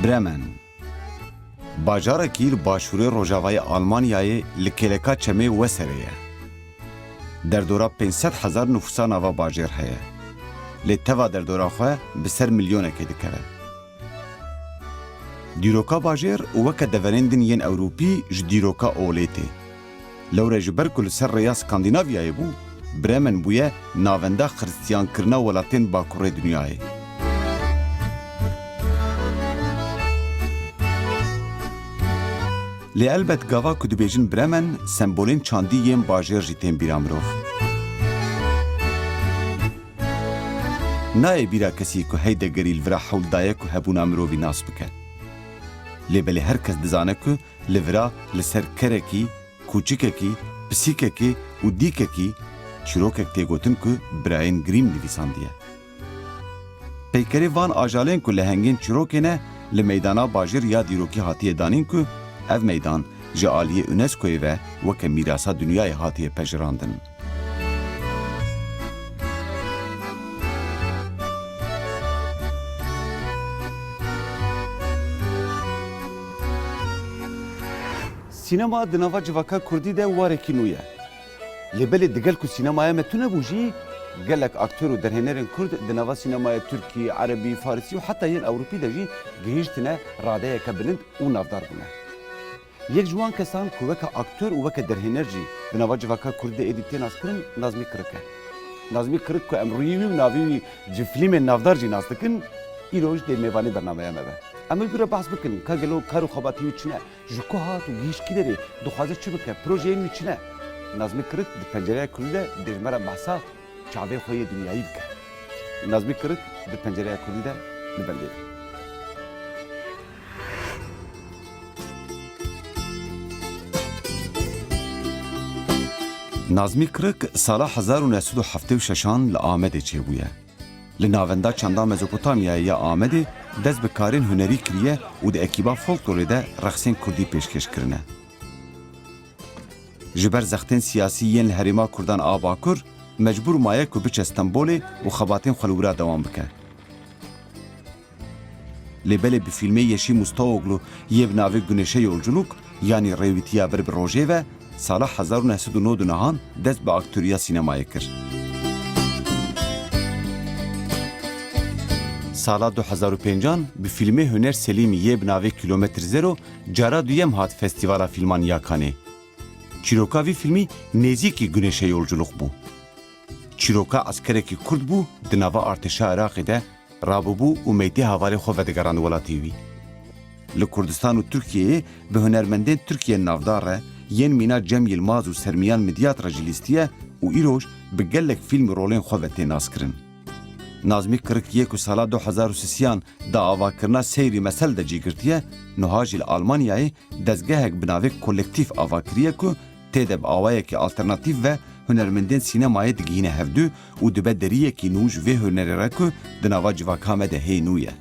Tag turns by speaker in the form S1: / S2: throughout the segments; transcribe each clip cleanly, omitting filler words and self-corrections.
S1: Bremen bajarekî li başûrê Rojavayê Almanyayê li kêleka çemê Weserê ye. Derdora 500,000 nüfusa nava bajêr heye. Lê teva derdora xwe bi ser milyonekê dikeve. Dîroka bajêr û weke deverên din yên Ewropî ji dîroka olê tê. Lewre ji ber ku li ser rêya Skandinavyayê bû, Bremen bûye navenda xristiyankirina welatên bakurê dunyayê. Lê elbet gava ku dibêjin Bremen, sembolên çandî yên bajêr jî tên bîra mirov. Nayê bîra kesî ku hey degerî li vira hewl daye ku hebûna mirovî nas bike. Lê belê her kes dizane ku li vira li ser kerekî, kûçikekî, pisîkekî û dîkekî çîrokek tê gotin ku birayên girîm nivîsandiye. Peykerê van ajalên ku lehengên çîrokê ne li meydana bajêr ya dîrokî hatiye danîn ku ev meydan ji aliyê UNESCO'yê ve weke mîrasa dunyayê hatiye pejirandin. Sînema di nava civaka Kurdî de warekî nû ye. Lê belê digel ku sînemaya me tunebû jî, gelek aktör û derhênerên Kurd di nava sînemaya Tirkî, Erebî, Farsî û heta yên Ewropî de jî gihîştine radeyeke bilind û navdar bûne. Yek ji wan kesan ku weke aktör û weke derhêner jî di nava civaka Kurdî êdî tê naskirin, Nazmî Kirik e. Nazmî Kirik ku em rûyî wî û navî wî ji filmên navdar jî nas dikin, îroj dê mêvanê bernameya me be. Em ê bîra behs bikin, ka gelo kar û xebatî wî çi ne, ji ku hat û gihîşkî derê dixwaze çi bike, projeyên wî çi ne. Nazmî Kirik di pencereya Kurdî de dêjmera behsa çavê xwe yê dunyayî bike. Nazmî Kirik di pencereya Kurdî de li bendê be. Nazmî Kirik sala 1976 li Amedê çêbûye. Li navenda çanda Mezopotamyayê ya Amedê dest bi karên hunerî kiriye û di ekîba folklorê de rexsên Kurdî pêşkêş kirine. Ji ber zextên siyasî yên li herêma Kurdan a Bakur, mecbûr maye ku biçe Stenbolê û xebatên xwe li wira dewam bike. Lê belê bi fîlmê Yeşî Mustafoglu yê bi navê Güneşe Yolculuk yanî rêwîtiya vir bi rojê ve sala 1909 nihan dest bi aktörîya sînemayê kir. Sala 2005 bi fîlmê Huner Selîmî yê bi navê Kilometr Zero cara duyem hat Festîvala Fîlman ya Canê. Çîroka vî filmî nêzîkî Güneşe Yolculuk bû. Çîroka askerekî Kurd bû di nava artêşa Iraqê de rabûbû û meydê havalê xwe vedigirand welatî wî. Li Kurdistan û Tirkiyeyê bi hunermendên Tirkiye navdar re yên mîna Cem Yılmaz û Sermiyan Midyatra jî lîstiye û îroj bi gelek fîlm rolên xwe ve tê naskirin. Nazmî Kirik yê ku sala 2003 da avakirina seyrî mesel de cî girtiye, niha jî li Almanyayê dezgehek bi navê Kolektîv Avakiriye ku tê de bi awayekî alternatîv ve hunermendên sînemayê digihîne hevdû û dibe deriyekî nû ji vê hunerê re ku di nava civaka me de hê nû ye.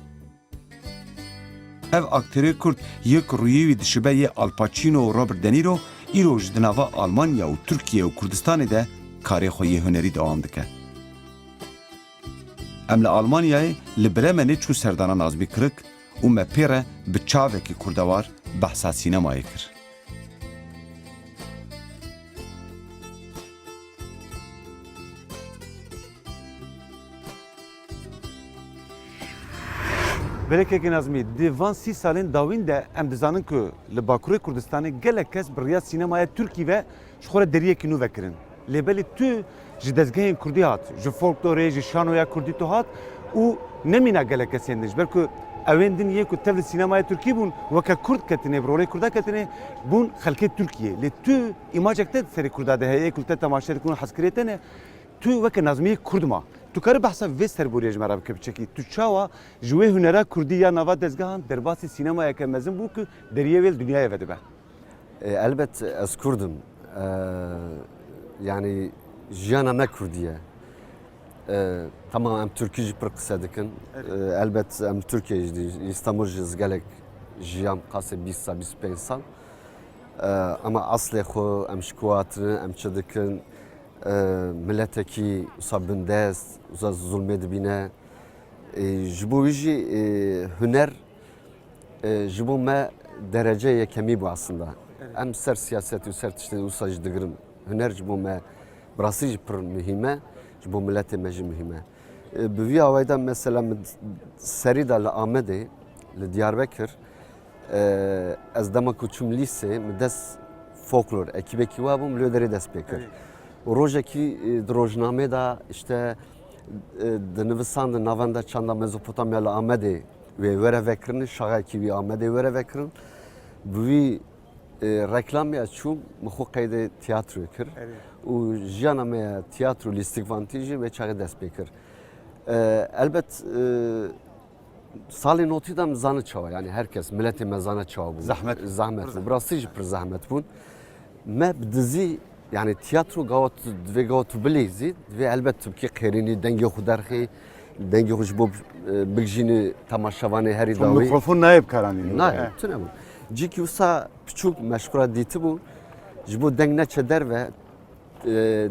S1: Ev aktörê Kurd yek rûyî wî dişibe yê Al Pacino û Robert De Niro îroj di nava Almanya û Tirkiye û Kurdistanê de karê xwe yê hunerî dewam dike. Em li Almanyayê li Bremenê çû serdana Nazmî Kirik û me pê re bi çavekî kurdewar behsa sînemayê kir. Belekekî Nazmî, di van 30 salên dawîn de em dizanin ku li Bakurê Kurdistanê gelek kes bi riya sînemaya Tirkî ve ji xwe re deriyekî nû vekirin. Lê belê tu ji dezgehên Kurdî hat, ji folklorê, ji şanoya Kurdî tu hat û nemîna gelek kesên din. Ji ber ku evên din yê ku tev li sînemaya Tirkî bûn, weke Kurd ketine, bi rolê Kurda ketine, bûn xelkê Tirkiyê. Lê tu îmacek te serê Kurda de heye, ku te temaşe dikun hezkirê te ne, tu weke Nazmiyê Kurd ma. Tu karî behsa vê serboriyê ji me re bike biçekî. Tu çawa ji wê hunera Kurdî ya nava dezgehan derbasî sînemayeke mezin bû ku deriyê wê li dunyayê ve dibe.
S2: Elbet ez Kurdim. Yani jiyana me Kurdiye. Tamam em Türkî jî pir qise dikin. Elbet em Türkiye jî İstanbul jî gelek jiyan qasê 20 sal 25 sal. Ama aslê xwe em ji ku hatirin em çi dikin milletekî wisa bindest, wisa zulmê dibîne. Ji bo wî jî huner ji bo me derece yekemî bu aslında. Em ser siyaset û ser tiştê wisa jî digirin. Huner ji bo me birastî jî pir mühim e, ji bo milletê me jî mühim e. Bi vî awayî de mesela min serî de li Amedê, li Diyarbekir, ez dema ku çûm lîsê min dest folklor ekîbekî wa bûm li derê dest pê kir. û rojekî di rojnamê de işte di nivîsandin navenda çanda Mezopotamya li Amedê wê were vekirin, şaxekî wî Amedê were vekirin. Bi wî reklamê ez çûm min xwe qeydê tiyatro kir û jiyana me ya tiyatro lîstikvantî jî wê çaxê dest pê kir. Elbet salê notî de min zanî çawa, yani herkes milletê me zane çawa bû. Zahmet bû. Birastî jî pir zahmet bûn. Me bi dizî yani tiyatro gawa divê gawa tu bilêzî, divê elbet tu bikî qêrînî dengê xwe derxî, dengê xwe ji bo bigijînî temaşevanê herî
S3: Çون
S2: dawî.
S3: mikrofon nayê bikaranî.
S2: Nayê, tune bû. Cîkî wisa piçûk meşhura dîtî bû, ji bo deng neçe derve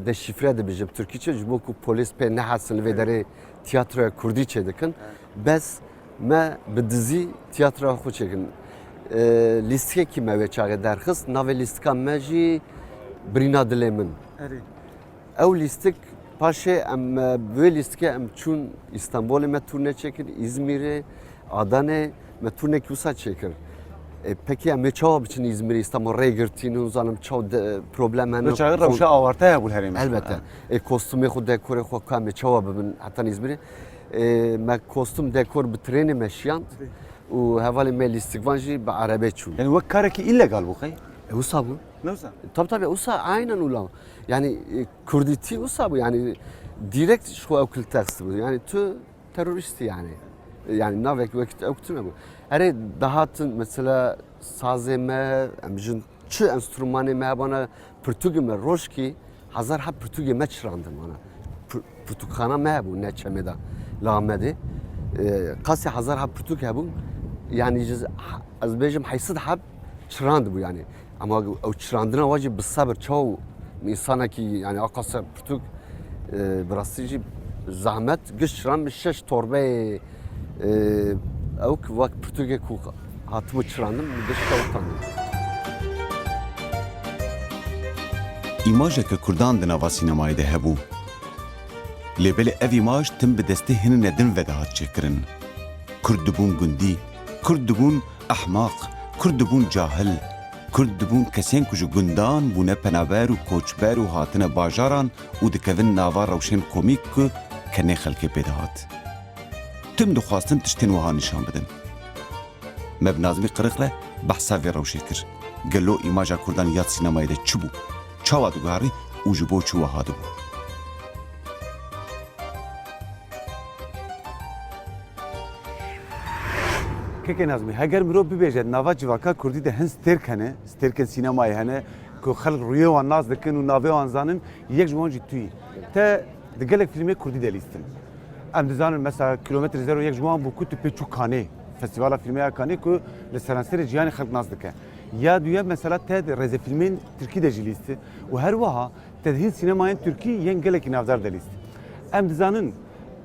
S2: deşifre dibêjim Tirkîçe ji bo ku polîs pê nehesin li vê derê tiyatroya Kurdî çêdikin. Bez me bi dizî tiyatroya xwe çêkin. Lîstikekî me wê çaxê derxist, navê lîstika me jî Birîna dilê min. Ew lîstik paşê em bi wê lîstikê em çûn İstanbolê me tûrne çêkir, İzmîrê, Adanê me tûrnekî wisa çêkir. Peki em ê çawa biçin İzmîrê, İstanbul rê girtîn û zanim çawa problem hene.
S3: Çağı rewşa awartaya bû herême.
S2: Elbette. Kostümê xwe dekorê xwe ka em ê çawa bibin hetan İzmîrê. Me kostüm dekor bi trênê me şiyand û hevalê me lîstikvan jî bi erebê çûn.
S3: Yani wek karekî illegal bû xey.
S2: Wisa bû.
S3: Newsa.
S2: Tabii wisa aynen ula. Yani Kurdîtî wisa bu yani direkt şu evkil tekst bu. Yani tu teröristi yani. Yani navek vakit evkilme bu. Her dahatın mesela sazê me, em jin çi enstrümanê me bana Portugî me rojkî hazar ha Portugî me çirandim bana. Portukhana me bu ne çemeda li Amedê. Qasî hazar ha Portugî hebû. Yani ez bêjim heysid heb çirand bu yani. Ama o çırandına vacip bir sabır çoğu insanaki yani akasa Portug birasıcı zahmet güç çıran bir şeş torbe o vak Portug'e ku hatımı çırandım bir de şavtandım.
S1: İmajeke Kurdan di nava sînemayê de hebû. Lêbelê ev îmaj tim bi destê hinine din ve de hat çêkirin. Kurd dibûn gundî, Kurd dibûn ehmaq, Kurd dibûn cahil, Kurd dibûn kesên ku ji gundan bûne penaber û koçber û hatine bajaran û dikevin nava rewşên komîk ku kenê xelkê pê dihat. Tim dixwastin tiştên wiha nîşan bidin. Me bi Nazmî Qiriqle behsa vê rewşê kir. Gelo îmaja Kurdan ya sînemayê de çi bû? Çawa diguharî û ji bo çi wiha dibû?
S3: Keke Nazmi, heger mirov bibêje nava civaka Kurdî de hin stêrk hene, stêrkên sînemayê hene ku xelk rûyê wan nas dikin û navê wan zanin, yek ji wan jî tu yî. Te di gelek filmê Kurdî de lîstin. Em dizanin mesela Kilometre Zero yek ji wan bû ku tu pê çû Kanê, Festîvala Filmê Kanê ku li seranserê ciyanê xelk nas dike. Ya duyem mesela te rêzê filmên Tirkî de jî lîstî û her wiha te di hin sînemayên Tirkî yên gelekî navdar de lîst. Em dizanin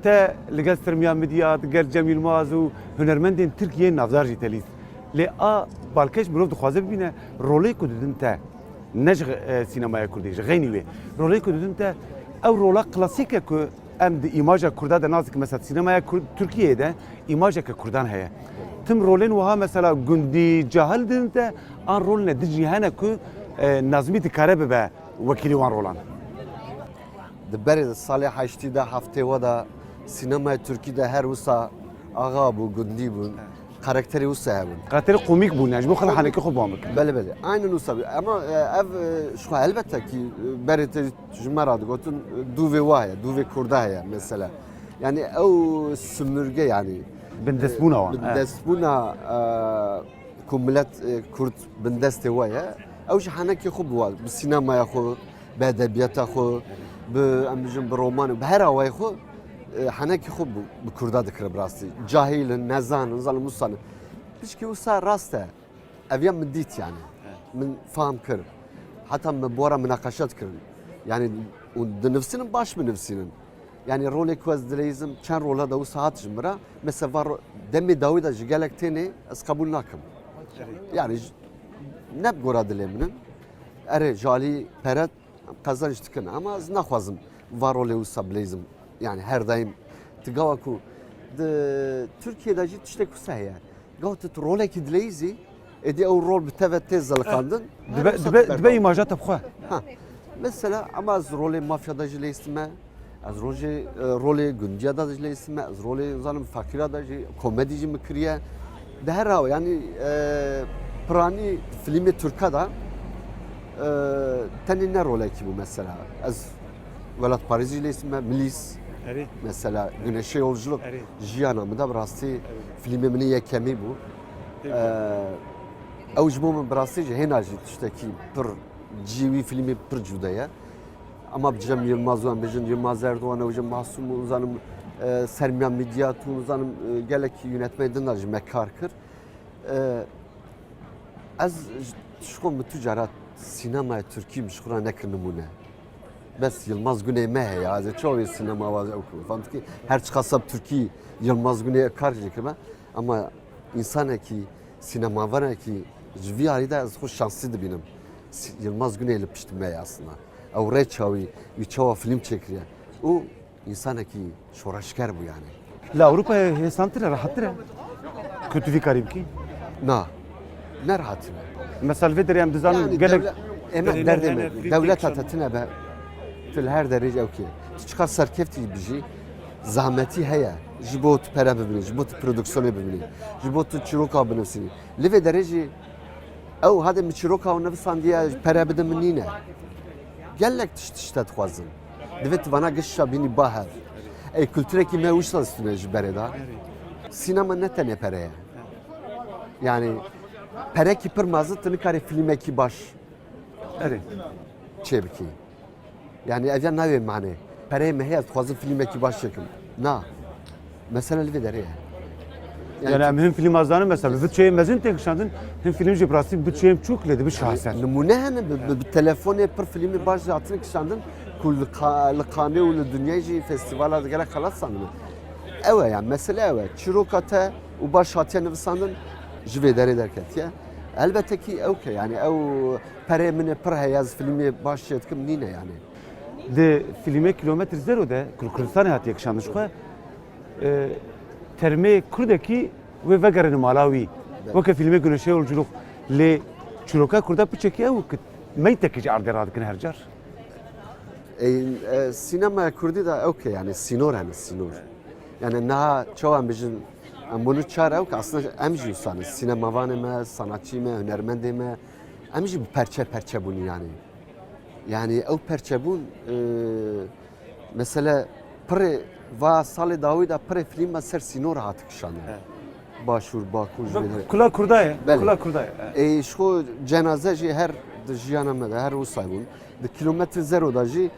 S3: te li gel Sermiya Midyat, gel Cem Yılmaz û hunermendên Tirkiyeyê navdar jî te lîst. Lê a balkêş mirov dixwaze bibîne rolê ku didin te ne ji sînemaya Kurdî ji xeynî wê. Rolê ku didin te ew rola klasîk e ku em di îmaja Kurda de nas dikin. Mesela sînemaya Tirkiyeyê de îmajeke Kurdan heye. Tim rolên wiha mesela gundî, cahil didin te an rol ne di jî hene ku Nazmî dikare bibe wekîlî wan rolan.
S2: Di berê salê heştî de heftê we de sînemaya Tirkî de her wisa ağa bû, gundî bûn, karakterê wisa hebûn.
S3: Karakterê komîk bûn yani ji bo xelk hanekî xwe wan bikin.
S2: Belê belê. Aynen wisa bû. Ama ev şu elbette ki berê te ji me re digotin dûvê wa heye, dûvê Kurda heye mesela. Yani ew sümürge yani.
S3: Bindestbûna wan.
S2: Bindestbûna ku millet Kurd bindestê we ye, ew jî henekî xwe bû bi sînemaya xwe, bi edebiyata xwe, bi em bijin bi romanê, bi her awayê xwe henekî xwe bi Kurda dikire bi rastî. Cahîlin, nezanin, zalim wîsanin. Piştî wisa rast e. Ev ya min dît yani. Min fahm kir. Heta min bu ara münaqeşet kirin. Yani di nivîsinin baş binivîsînin. Yani rolê ku ez dileyizim çend rola da wisa hat ji min re mesela var demê dawî da ji gelek tenê ez qebûl nakim. Yani ne gora dilê min in erê jalî peret qezan ji dikin ama ez naxwazim var rolê wisa bileyzim. Yani her daim tigava ku di Türkiye'de jî tiştek wisa heye. Gawt tu rolekî dileyîzî êdî ew rol bi teve tê zelqandin.
S3: dibe imaja te bixwe.
S2: Mesela ama az rolê mafyada jî lê istime, az rolê gundiya da jî lê istime, az rolê zanim fakîra da jî komedî jî mikiriye. De her raw yani piranî filmê Türka da tenê ne rolekî bu mesela. Ez Velat Parisî jî lê istime, Milis mesela Güneşe Yolculuk jiyana min de bi rastî filmê min yekemî bû. Ew ji bo min bi rastî jî hêna jî tiştekî pir cîwî filmê pir cuda ye. Ama Cem Yılmaz wan bêjin Yılmaz Erdoğan ew jî Masum zanim Sermiyan Midyat û zanim gelek yönetmenê din da jî me kar kir. Ez ji xwe min tu cara sînemaya Tirkî min ji xwe re nekir nimûne. Bes Yılmaz Güney me heye ez ê çavê sînema wazê ew kir. Famtikî her çi qasab Tirkî Yılmaz Güney'e kar jî kiribe ama insanekî sînemavanekî ji vî alî de ez xwe şanslı dibînim. Yılmaz Güney'li piştime aslında. Ew rê çawî wî çawa film çekiriye. û insanekî şoreşker bû yani.
S3: Li Avrupa'ya hêsantir e rahattir e. Ku tu vî karî bikî.
S2: Na, ne rahatine.
S3: Mesela vê derê em dizanin gelek
S2: Emek derdeme. Devlet atetine be. Fil her derece okey. Tu çıkar serkeftî bijî zahmetî heye. Ji bo tu pere bibînî, ji bo tu prodüksiyonê bibînî, ji bo tu çîroka binivîsînî. Li vê derecê ew hadi min çîroka û nivisan diye pere bidin min nîne. Gelek tişte dixwazin. Divê tu vana gişa bînî baher. Ey kültürekî me wişta distûne ji berê da. Sinema ne tenê pere ye. Yani perekî pir mezin tu nikarî filmekî baş
S3: erê.
S2: çê bikî. Yani ev navê manê. Pereyê me heye dixwazim filmekî baş çekim. Na. Mesela li vê derê ye.
S3: Yani em him film azanı mesela bütçeye mezun tek şandın hem film jî brasî bütçeyem çok ledi bir şahsen.
S2: Numune hene bi telefonê pir filmê baş hatine kişandin ku li Kanê û li Dunyayê jî festîvala digere xelat sandin. Ew e yani mesele ew e. Çîroka te û baş hatiye nivisandin ji vê derê derketiye. Elbette ki ew yani ew perê min ê pir heye ez filmê baş çê dikim nîne yani.
S3: De filme kilometre zero de Kurdistanê hatiye kişandın şu terme Kurdekî ve vegerin Malawi. Veke filme Güneşe Yolculuk le çîroka Kurda piçekî ew ki meytekî ji erdê radikin her car.
S2: Sinema Kurdî da okey yani sinor hene sinor. Yani naha çawan bijin em bunu çar ew aslında em jî insanız. Sinemavanê me, sanatçî me, hunermendê me em jî perçe perçe bûn yani. Yani ew perçebûn mesela pirê va salê dawî da pirê filma ser sînor hat kişandin. Başûr, Bakur ji vê
S3: Kula Kurdayê,
S2: Belê.
S3: kula Kurdayê.
S2: ji xwe cenaze jî her di jiyana me de her wisa bûn. Di kilometre zero da jî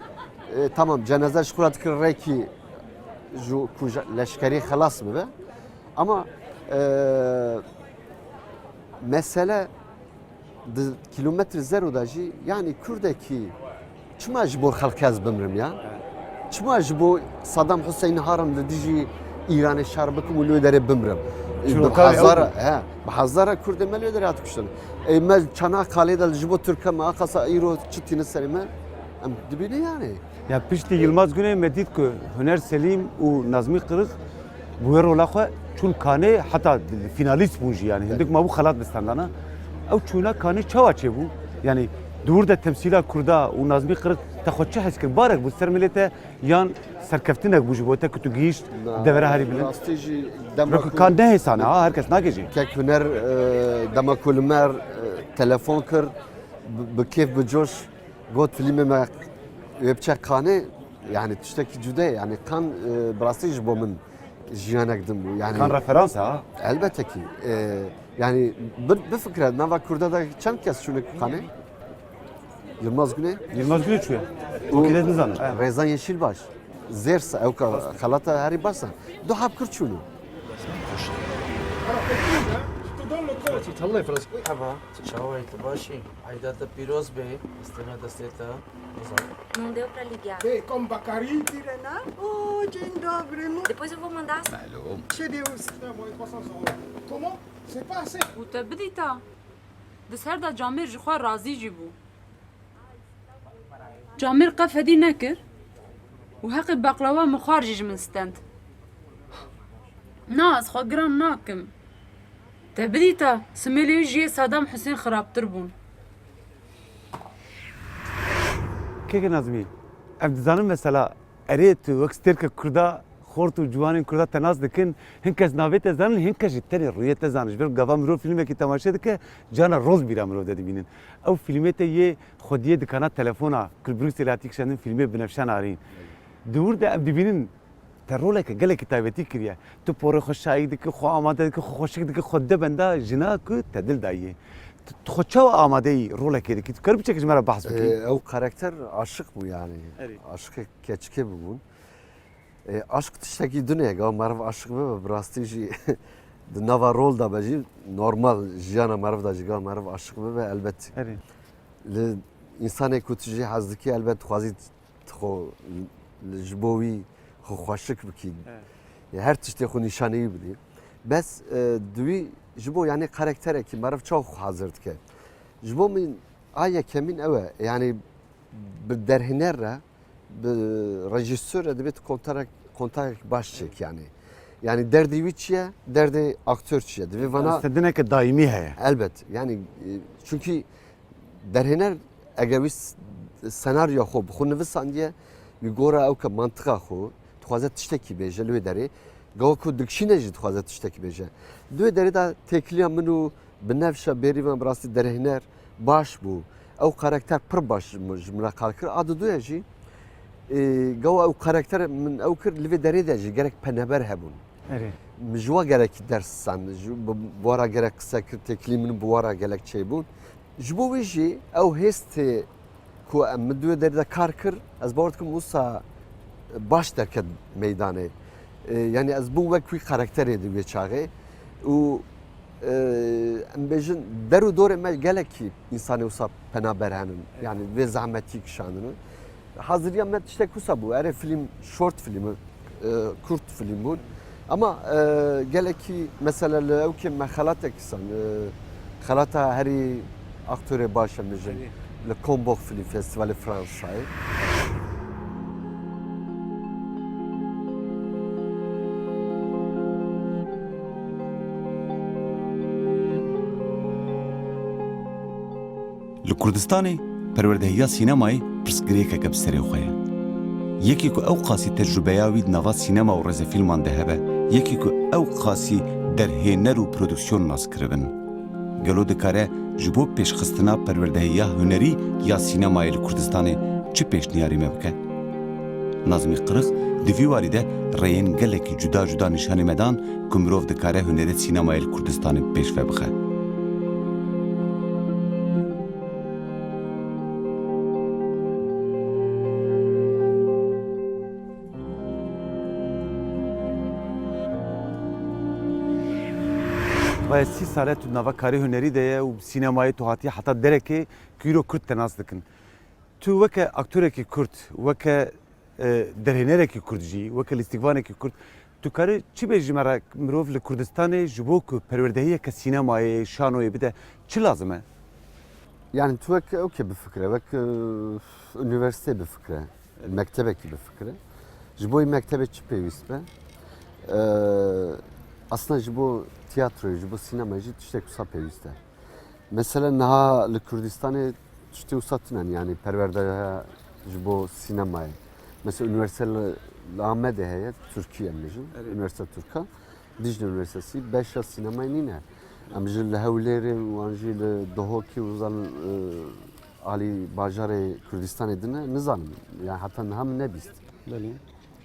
S2: tamam cenaze ji xwe re dikir rêkî ku leşkerî xelas bibe. Ama mesele di kilometre zero da jî yani Kurdekî çima ji bo xelkê ez bimrim ya? Çima ji bo Saddam Hüseyin harim li dijî İranê şer bikim û li wê derê bimrim. Bi hezara Kurdê me li wê derê hat kuştin. Me Çanakkale'de de ji bo Türkiye me aqasa îro çi tîne serê me em dibîne yani.
S3: Ya piştî Yılmaz Güney me dît ku Huner Selim û Nazmî Qiriq bu wê rola xwe çûn Kanê heta finalîst bûn jî yani hindik ma bû xelat bistandana. Ew çûna Kanê çawa çêbû? Yani dûr de temsîla Kurda û Nazmî Qiriq te xwe çi hes kir? Barek bû ser milête yan serkeftinek bû ji bo te ku tu gihîşt devre herî bilind.
S2: Rastî jî
S3: Kan ne hesane ha herkes nake jî.
S2: kek huner dema ku li me telefon kir bi kêf bi coş got filmê me wê biçe Kanê yani tiştekî cuda ye yani kan bi rastî ji bo min jiyanek din bû yani.
S3: Kan referans ha.
S2: Elbette ki. Yani bifikre nava Kurda da çend kes şunu Kanê? Yılmaz Güney.
S3: Yılmaz Güney çûye. O kilet nizanır.
S2: Rezan Yeşilbaş. Zersa ew ka xelata herî basa. Du hap kir çûnû.
S4: تطلعي فلسطين
S5: مرحبا تشاورت باشي عيدات بيروز بي استنى دستيتا
S6: Não deu pra ligar.
S4: Ei, como Bacari, Tirana? Oh, dzień dobry, no.
S6: Depois eu vou mandar.
S4: Chez des moi 300 euros. Comment? C'est pas assez.
S7: و te bidîta. Di ser de Camîr ji xwe razî jî bû. Camîr qefedî nekir û heqê beqlava min xwar jî ji min stend. Na ez xwe giran nakim. Te bidîta simêlê wî jiyê Saddam Hüseyin xirabtir bûn.
S3: کێکە نازمی ئەم دەزانم مەسەلا ئەرێت و وەک ستێرکە کووردا خۆرت و جوانین کووردا تەناز دەکەن هەن کەس ناوێت دەزانن هەن کەژی تەنێ ڕوویەت دەزانش بێت گەڤا مرۆڤ فیلمێکی تەماشە دەکە جانە ڕۆز بیرا مرۆڤ دەدبینن ئەو فیلمێتە یê xwediyê dikana telefona Brükselê kişanın filmê binefşan arîn dûr de em dibînin te roleke gelekî taybetî kiriye tu porê xwe şayî dikî xwe amade dikî xwe xweşik dikî xwe de benda jina ku te dil dayê xwe çawa amadeyî rolekê dikî tu kerî biçekî ji me re behs bikî
S2: Ev karakter aşık bu yani.
S3: Evet.
S2: Aşık keçke bu. Aşk tişteki dünya ga marv aşık ve brastici nava rol da beci normal jiyana marv da jiga marv aşık ve elbet
S3: erê
S2: li insanê ku tu jî hez dikî elbet xwazî xwe ji bo wî xwe xweşik bikî. Her tiştê xwe nîşaneyî bidî. Bes duî ji bo yani karakterekî marv çaw hazır dike. Ji bo min aya kemîn ew e yani bi derhîner re bi rejîsör re dibêt kontak baş çek yani. Yani derdî wî çi ye, derdê aktör çi ye. Divê vana
S3: stedineke daimî heye
S2: elbet yani çünkü derhêner eger wî senaryo xwe bi xwe nivisandiye wî gora ew ke mantıqa xwe dixwaze tiştekî bêje li wê derê gava ku dikişîne jî dixwaze tiştekî bêje. Di wê derê de têkiliya min û bi nevşa bêrîvan bi rastî derhêner baş bû. Ew karakter pir baş ji min re qal kir. A duduya jî gava ew karakter min ew kir li vê derê de jî gerek peneber hebûn.
S3: erê
S2: Ji wa gerekî dersan, bi wara gerek qise kir têkilî min bi wara gelek çêbûn. Ji bo wê jî ew hêstê ku em min duê derê de kar kir, ez bawer dikim wisa baş derket meydanê. Yani ez bû wek wî karakterê di wê çaxê û em bêjin der û dorê me gelekî însanê wisa penaber henin. Yani vê zehmetî kişandin. Haziriya me tiştek wisa bû. Erê film short filmı, kurt film bûn. Ama gelekî mesela li ew kê me xelatek kisan. Xelata herî aktörê baş em bêjin. Li Combox Film Festivalê Fransayê.
S1: Li Kurdistanê perwerdehiya sînemayê pirsgirêkeke bi serê xwe ye. Yekî ku ew qasî tecrübeya wî di nava sînema û rezefîlman de hebe, yekî ku ew qasî derhêner û prodüksyon nas kiribin. Gelo dikare ji bo pêşxistina perwerdehiya hunerî ya sînemayê li Kurdistanê çi pêşniyarî me bike? Nazmî Qirix di vî warî de rêyên gelekî cuda cuda nîşanê me dan ku mirov dikare hunerê sînemayê li Kurdistanê pêşve bixe.
S3: و 30 ساله تو نوا کاری هنری ده و سینمای تو هاتی حتی درکی کیرو کرد تناس دکن تو وک اکتور کی کرد وک درهنر کی کردجی وک الاستیقوان کی کرد تو کاری چی بیجی مرا مروف لکردستان جبو کو پروردهی که سینمای شانوی بده چی لازمه؟
S2: Yani TÜVEK okey bir fikre, vek üniversite bir fikre, mektebeki bir fikre. Jiboy mektebe çıpıyız be. Aslında jibo tiyatroyu, jibo sinemacı işte kusa peyviste. Mesela naha li Kürdistan'ı işte usatınan yani perverde jibo sinemaya. Mesela üniversite Ahmede heye Türkiye mecin, üniversite Türk'a. Dicle Üniversitesi 5 yıl sinemaya nine. Am ji li Hewlêrê wan jî li Duhokê û zal alî bajarê Kurdistanê dine nizanim. Yani heta niha min nebîst.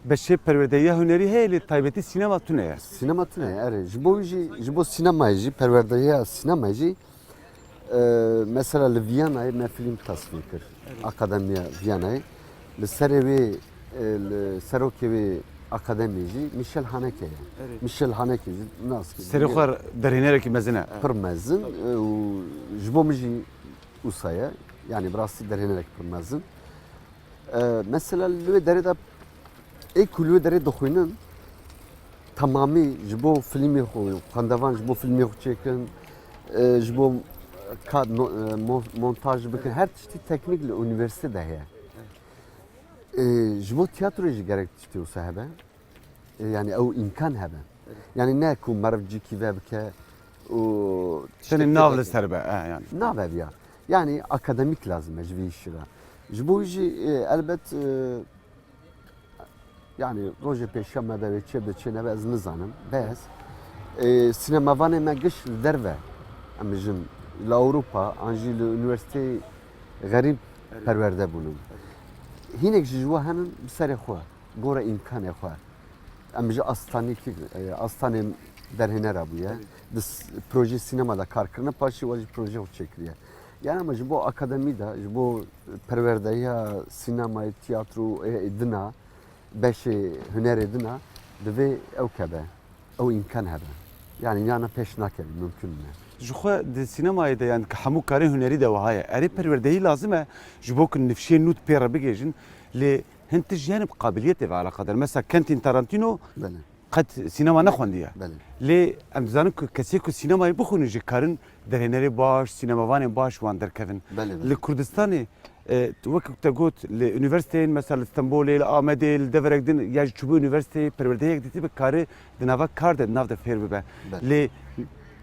S3: Beşe perverdeya hüneri heyli taybeti sinema tüneye.
S2: Sinema tune erê. Ji bo jî ji bo sinemayê jî perverdeya sinemayê jî mesela li Viyanayê me film tasvîr kir. Akademiya Viyanayê. Li serê wê li serokê wê akademici Michel Haneke. Michel Haneke nasıl?
S3: Serixwar derhênerekî mezin e.
S2: Pır mezin ji bo min jî Usaya yani birastî derhênerek pır mezin. Mesela li wê derê de ê ku li wê derê dixwînin tamamî ji bo filmê xwe xwendevan ji bo filmê xwe çêkin ji bo montaj bikin her tiştî teknik li üniversite de heye. Ji bo tiyatroyê jî gerek tiştî wisa hebe. Yani ew imkan hebe. Yani ne ku meriv cîkî ve bike û
S3: Senin nav li ser be yani.
S2: navev ya. Yani akademik lazım ji vî işi re. Ji bo jî elbet yani rojê pêşeme de wê çê bi çê nebe ez nizanim. Bez sinemavanê me giş li derve em bijin li Ewropa an jî li üniversiteyê xerîb perwerde bûnin. Hinek ji we henin bi serê xwe gora imkanê xwe. Em ji astanê derhênera bûye. Di proje sinema da karkirine paşî we jî proje xwe çêkiriye. Yani ama ji bo akademî de ji bo perwerdeya sinemayê tiyatro dina beşê hunerê dina divê ew kebe ew imkan hebe. Yani yana pêş nakeve mümkün ne.
S3: Ji xwe di sinemayê de yani hemû karên hunerî de wiha ye. Erê perwerdehî lazim e ji bo ku nifşê nût pê re bigêjin lê hin tij yani bi qabiliyetê ve alaqadar. Mesela Quentin Tarantino
S2: Bele,
S3: qet sinema nexwendiye.
S2: bele.
S3: Lê em dizanin ku kesê ku sînemayê bixwînin jî karin derhênerê baş, sînemavanê baş wan derkevin.
S2: Bele, bele.
S3: Li Kurdistanê wekî te got li üniversiteyên mesela li Stenbolê, li Amedê, li deverek din ya jî çûbû üniversiteyê perwerdehiyek dîtî bi karê di nava kar de nav de fêr bibe. Lê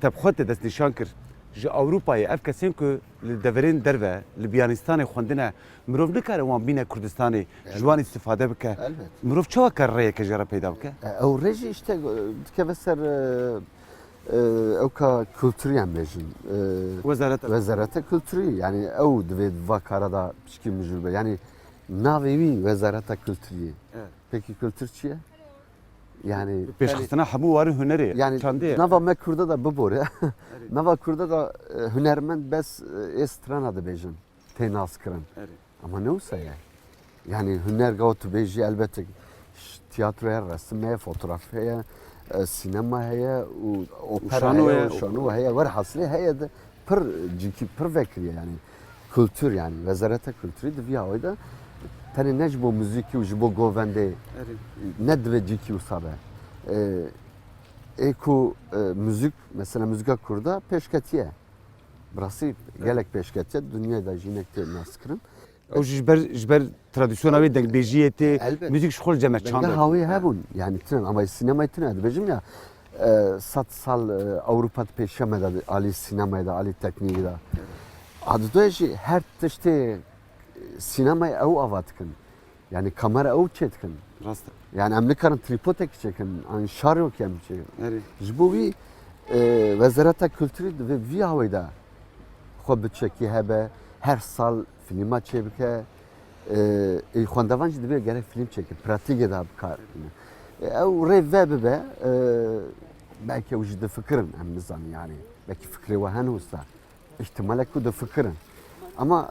S3: te bi xwe te destnîşan kir ji Ewropayê ev kesên ku li deverên derve li biyanistanê xwendine mirov nikare wan bîne Kurdistanê ji wan îstîfade bike.
S2: Elbet.
S3: Mirov çawa kar rêyeke jê re peyda bike?
S2: Ew rejî işte dikeve ser ew ka kültürîyan bêjin.
S3: Wezaret
S2: Wezareta kültürî yani ew divê va kara da pişkî mijûr be. Yani navê wî wezareta kültürî.
S3: Evet.
S2: Peki kültür çi ye? Yani
S3: pêşxistina hemû warî hunerê
S2: yani
S3: çandê.
S2: nava me Kurda da bibore. Nava Kurda da hunermend bes ê strana dibêjin. Tê nas kirin.
S3: Evet.
S2: Ama ne olsa ya. Yani hüner gavtu bêjî elbette tiyatro heye, resim heye, fotoğraf heye, sinema heye, opera
S3: şano
S2: heye,
S3: heye,
S2: şano heye, var hasli heye de pır ciki pır vekriye yani. Kültür yani. Wezareta kültürü de viya oyda. Tane ne jibo müziki, jibo govende ne dve ciki usabe. Eko müzik, mesela müzika kurda peşketiye. Burası gelek peşketiye, dünyada jinekte naskırın.
S3: Ew ji ber tradisyona wê dengbêjiyê tê
S2: Elbet.
S3: müzik ji xwe li cem
S2: Benga
S3: çand.
S2: havayı hebun. Yani tren ama sinemayı tren edibecim ya. 100 sal Avrupa'da peşemede ali sinemaya da ali tekniği da. Adı da her tişte sinemayı ev avatkın. Yani kamera ev çetkin.
S3: Rast.
S2: Yani emlikarın tripotek çekin. An şar yok hem çekin.
S3: Evet.
S2: Jibo vi wezareta kültürü ve vi havayı da xwe biçekî hebe her sal filma çebike xwendevan jî dibe gerek film çekir pratikê da bikar ew rêv ve bibe belki ew jî difikirin em nizanin yani belki fikrê we hene wisa ihtimale ku difikirin ama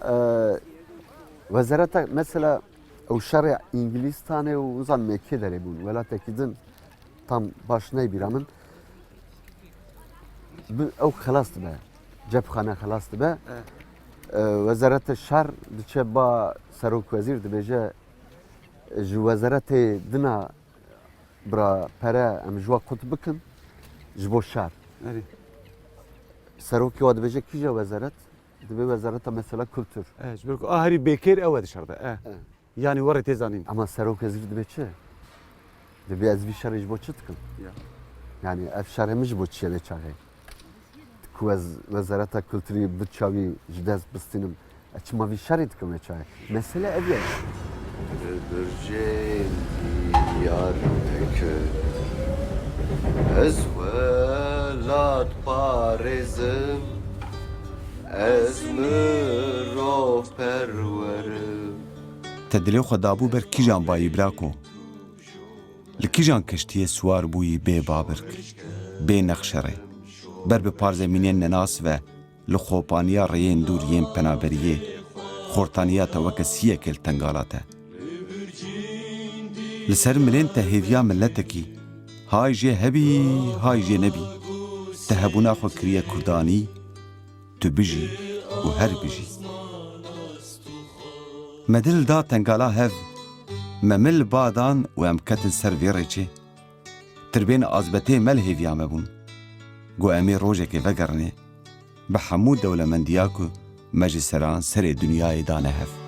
S2: wezareta mesela ew şerê İngilistanê û zan Mekke derê bûn welatekî din tam baş nebîra min ew xelas dibe cepxane xelas dibe وزارت شهر دچه با سروک وزیر دبیجه جو وزارت دنا برا پره ام جوا قط بکن جبو شهر
S3: Evet.
S2: سروکی و دبیجه کیجا وزارت دبی وزارت مثلا kültür
S3: Evet. Ji ber ku herî bêkêr ew e dışarıda. Yani warê tê zanîn.
S2: ama serok vezir dibe çi dibi ez vi şerê ji bo çi dikim
S3: Ya.
S2: yani ev şerê min ji bo çi ye çaxê ku ez wezareta kültürî biçavî ji dest bistînim çima vî şerê dikim ve çaxê mesele ev ye
S8: برجين ديارك از ولاد بارزم از مرو پرورم
S1: Te dilê xwe dabû ber kîjan bayî birako? Li kîjan keştiyê swar bûyî bê babirk, bê nexşerê, ber bi parzemînên nenas ve li xopaniya rêyên dûr yên penaberiyê, xortaniya te weke siyekê li tengala te. لسر ملين تهيفيا ملتكي هاي جي هبي هاي جي نبي تهبونا خو كريا كرداني تبجي وهر بجي مدل دا تنقالا هف ممل بادان وامكتن سر فيريچي تربين ازبتي مل هيفيا مبون گو امي روجك وگرنه بحمود دولة مندياكو مجلسران سر دنياي دانه هف